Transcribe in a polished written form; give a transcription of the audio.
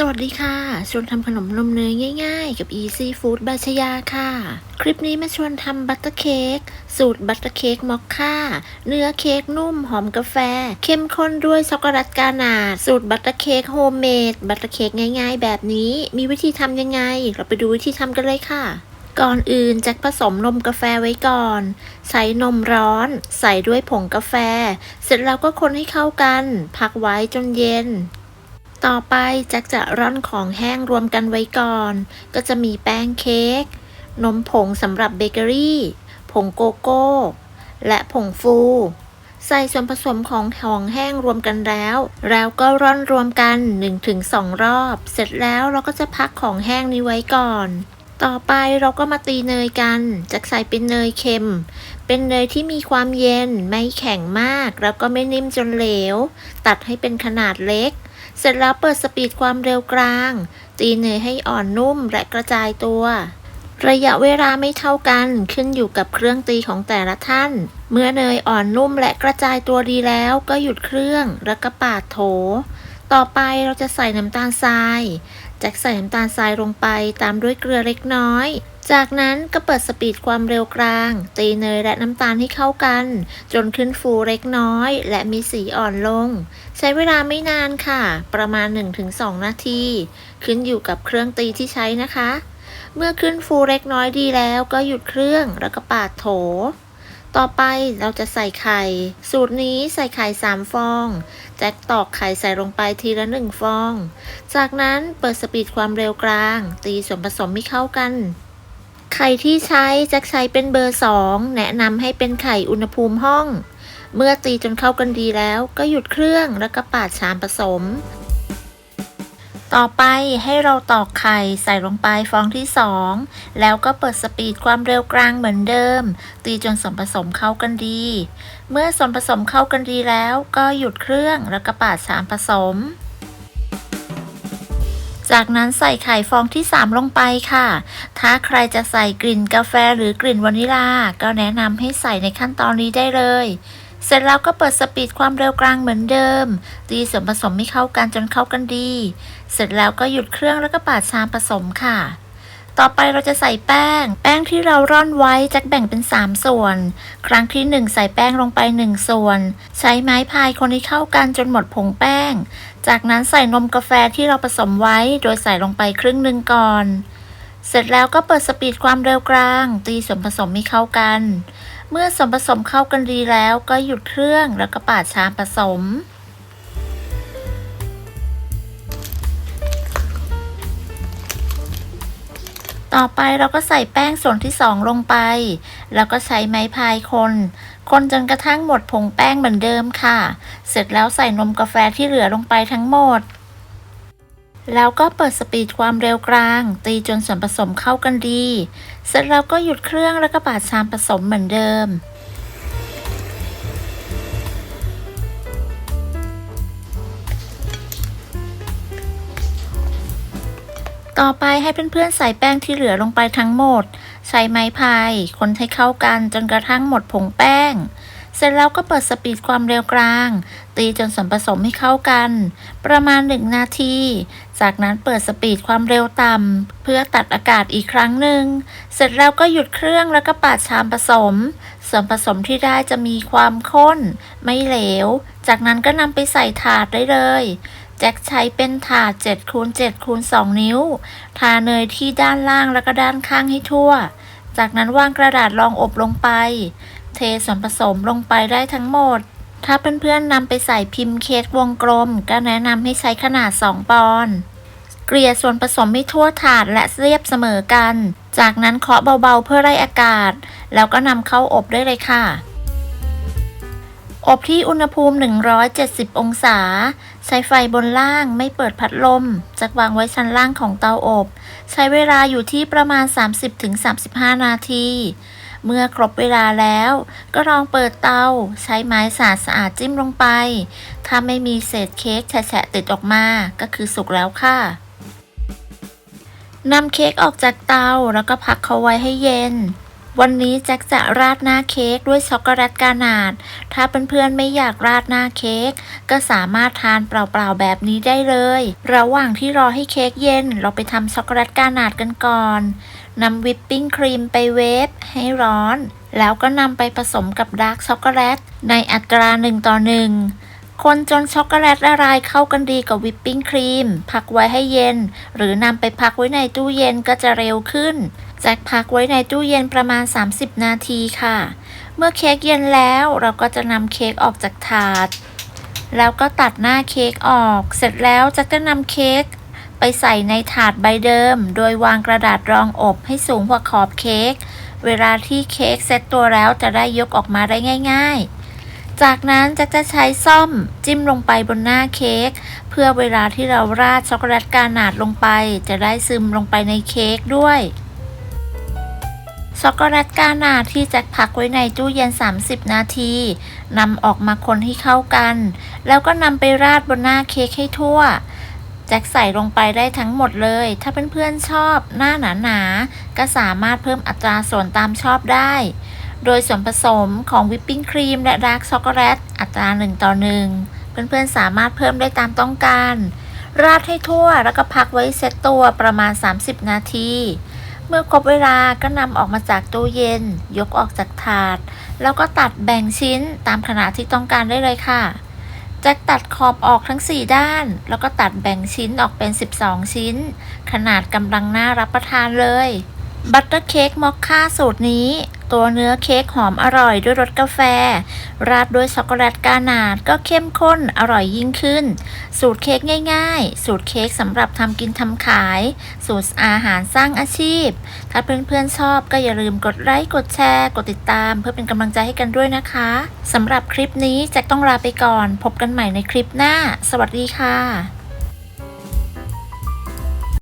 สวัสดีค่ะชวนทำขนมนมเนยง่ายๆกับ Easy Food บายชยาค่ะ คลิปนี้มาชวนทำบัตเตอร์เค้กสูตรบัตเตอร์เค้กมอคค่าเนื้อเค้กนุ่มหอมกาแฟเข้มข้นด้วยช็อกโกแลตกานาชสูตรบัตเตอร์เค้กโฮมเมดบัตเตอร์เค้กง่ายๆแบบนี้มีวิธีทำยังไงเราไปดูวิธีทำกันเลยค่ะก่อนอื่นแจ็คผสมนมกาแฟไว้ก่อนใช้นมร้อนใส่ด้วยผงกาแฟเสร็จแล้วก็คนให้เข้ากันพักไว้จนเย็นต่อไปแจ็คจะร่อนของแห้งรวมกันไว้ก่อนก็จะมีแป้งเค้กนมผงสำหรับเบเกอรี่ผงโกโก้และผงฟูใส่ส่วนผสมของแห้งรวมกันแล้วก็ร่อนรวมกัน 1-2 รอบเสร็จแล้วเราก็จะพักของแห้งนี้ไว้ก่อนต่อไปเราก็มาตีเนยกันแจ็คใส่เป็นเนยเค็มเป็นเนยที่มีความเย็นไม่แข็งมากแล้วก็ไม่นิ่มจนเหลวตัดให้เป็นขนาดเล็กเสร็จแล้วเปิดสปีดความเร็วกลางตีเนยให้อ่อนนุ่มและกระจายตัวระยะเวลาไม่เท่ากันขึ้นอยู่กับเครื่องตีของแต่ละท่านเมื่อเนยอ่อนนุ่มและกระจายตัวดีแล้วก็หยุดเครื่องแล้วก็ปาดโถต่อไปเราจะใส่น้ำตาลทรายแจ็คใส่น้ำตาลทรายลงไปตามด้วยเกลือเล็กน้อยจากนั้นก็เปิดสปีดความเร็วกลางตีเนยและน้ำตาลให้เข้ากันจนขึ้นฟูเล็กน้อยและมีสีอ่อนลงใช้เวลาไม่นานค่ะประมาณ 1-2 นาทีขึ้นอยู่กับเครื่องตีที่ใช้นะคะเมื่อขึ้นฟูเล็กน้อยดีแล้วก็หยุดเครื่องแล้วก็ปาดโถต่อไปเราจะใส่ไข่สูตรนี้ใส่ไข่3 ฟองแจ็คตอกไข่ใส่ลงไปทีละ1 ฟองจากนั้นเปิดสปีดความเร็วกลางตีส่วนผสมให้เข้ากันไข่ที่ใช้แจ็คใช้เป็นเบอร์2แนะนำให้เป็นไข่อุณหภูมิห้องเมื่อตีจนเข้ากันดีแล้วก็หยุดเครื่องแล้วก็ปาดชามผสมต่อไปให้เราตอกไข่ใส่ลงไปฟองที่2แล้วก็เปิดสปีดความเร็วกลางเหมือนเดิมตีจนส่วนผสมเข้ากันดีเมื่อส่วนผสมเข้ากันดีแล้วก็หยุดเครื่องแล้วก็ปาดชามผสมจากนั้นใส่ไข่ฟองที่3ลงไปค่ะถ้าใครจะใส่กลิ่นกาแฟหรือกลิ่นวานิลาก็แนะนำให้ใส่ในขั้นตอนนี้ได้เลยเสร็จแล้วก็เปิดสปีดความเร็วกลางเหมือนเดิมตีส่วนผสมให้เข้ากันจนเข้ากันดีเสร็จแล้วก็หยุดเครื่องแล้วก็ปาดชามผสมค่ะต่อไปเราจะใส่แป้งที่เราร่อนไว้จะแบ่งเป็น3 ส่วนครั้งที่1ใส่แป้งลงไป1 ส่วนใช้ไม้พายคนให้เข้ากันจนหมดผงแป้งจากนั้นใส่นมกาแฟที่เราผสมไว้โดยใส่ลงไปครึ่งหนึ่งก่อนเสร็จแล้วก็เปิดสปีดความเร็วกลางตีส่วนผสมให้เข้ากันเมื่อส่วนผสมเข้ากันดีแล้วก็หยุดเครื่องแล้วก็ปาดชามผสมต่อไปเราก็ใส่แป้งส่วนที่2ลงไปแล้วก็ใช้ไม้พายคนจนกระทั่งหมดผงแป้งเหมือนเดิมค่ะเสร็จแล้วใส่นมกาแฟที่เหลือลงไปทั้งหมดแล้วก็เปิดสปีดความเร็วกลางตีจนส่วนผสมเข้ากันดีเสร็จแล้วก็หยุดเครื่องแล้วก็ปาดชามผสมเหมือนเดิมต่อไปให้เพื่อนๆใส่แป้งที่เหลือลงไปทั้งหมดใช้ไม้พายคนให้เข้ากันจนกระทั่งหมดผงแป้งเสร็จแล้วก็เปิดสปีดความเร็วกลางตีจนส่วนผสมให้เข้ากันประมาณ1 นาทีจากนั้นเปิดสปีดความเร็วต่ำเพื่อตัดอากาศอีกครั้งหนึ่งเสร็จแล้วก็หยุดเครื่องแล้วก็ปาดชามผสมส่วนผสมที่ได้จะมีความข้นไม่เหลวจากนั้นก็นำไปใส่ถาดได้เลยแจ็คใช้เป็นถาด 7x7x2 นิ้วทาเนยที่ด้านล่างแล้วก็ด้านข้างให้ทั่วจากนั้นวางกระดาษรองอบลงไปเทส่วนผสมลงไปได้ทั้งหมดถ้าเพื่อนๆนำไปใส่พิมพ์เค้กวงกลมก็แนะนำให้ใช้ขนาด2 ปอนด์เกลี่ยส่วนผสมให้ทั่วถาดและเรียบเสมอกันจากนั้นเคาะเบาๆเพื่อไล่อากาศแล้วก็นำเข้าอบได้เลยค่ะอบที่อุณหภูมิ170 องศาใช้ไฟบนล่างไม่เปิดพัดลมจะวางไว้ชั้นล่างของเตาอบใช้เวลาอยู่ที่ประมาณ 30-35 นาทีเมื่อครบเวลาแล้วก็ลองเปิดเตาใช้ไม้สะอาดจิ้มลงไปถ้าไม่มีเศษเค้กแฉะติดออกมาก็คือสุกแล้วค่ะนำเค้กออกจากเตาแล้วก็พักเขาไว้ให้เย็น วันนี้แจ็คจะราดหน้าเค้กด้วยช็อกโกแลตกานาชถ้าเพื่อนๆไม่อยากราดหน้าเค้กก็สามารถทานเปล่าๆแบบนี้ได้เลยระหว่างที่รอให้เค้กเย็นเราไปทำช็อกโกแลตกานาชกันก่อนนำวิปปิ้งครีมไปเวฟให้ร้อนแล้วก็นำไปผสมกับดาร์กช็อกโกแลตในอัตรา1:1คนจนช็อกโกแลตละลายเข้ากันดีกับวิปปิ้งครีมพักไว้ให้เย็นหรือนำไปพักไว้ในตู้เย็นก็จะเร็วขึ้นแจ็คพักไว้ในตู้เย็นประมาณ30นาทีค่ะเมื่อเค้กเย็นแล้วเราก็จะนำเค้กออกจากถาดแล้วก็ตัดหน้าเค้กออกเสร็จแล้วแจ็คจะนำเค้กไปใส่ในถาดใบเดิมโดยวางกระดาษรองอบให้สูงกว่าขอบเค้กเวลาที่เค้กเซ็ตตัวแล้วจะได้ยกออกมาได้ง่ายๆจากนั้นจะใช้ซ่อมจิ้มลงไปบนหน้าเค้กเพื่อเวลาที่เราราดช็อกโกแลตกานาชลงไปจะได้ซึมลงไปในเค้กด้วยช็อกโกแลตกานาชที่แจ็คพักไว้ในตู้เย็น30นาทีนำออกมาคนให้เข้ากันแล้วก็นำไปราดบนหน้าเค้กให้ทั่วแจ็คใส่ลงไปได้ทั้งหมดเลยถ้าเพื่อนๆชอบหน้าหนาๆก็สามารถเพิ่มอัตราส่วนตามชอบได้โดยส่วนผสมของวิปปิ้งครีมและดาร์กช็อกโกแลตอัตรา1:1เพื่อนๆสามารถเพิ่มได้ตามต้องการราดให้ทั่วแล้วก็พักไว้เซตตัวประมาณ30นาทีเมื่อครบเวลาก็นำออกมาจากตู้เย็นยกออกจากถาดแล้วก็ตัดแบ่งชิ้นตามขนาดที่ต้องการได้เลยค่ะแจ็คตัดขอบออกทั้ง4ด้านแล้วก็ตัดแบ่งชิ้นออกเป็น12ชิ้นขนาดกำลังน่ารับประทานเลยบัตเตอร์เค้กมอคค่าสูตรนี้ตัวเนื้อเค้กหอมอร่อยด้วยรสกาแฟราดด้วยช็อกโกแลตกานาชก็เข้มข้นอร่อยยิ่งขึ้นสูตรเค้กง่ายๆสูตรเค้กสำหรับทำกินทำขายสูตรอาหารสร้างอาชีพถ้าเพื่อนๆชอบก็อย่าลืมกดไลค์กดแชร์กดติดตามเพื่อเป็นกำลังใจให้กันด้วยนะคะสำหรับคลิปนี้แจ็คต้องลาไปก่อนพบกันใหม่ในคลิปหน้าสวัสดีค่ะ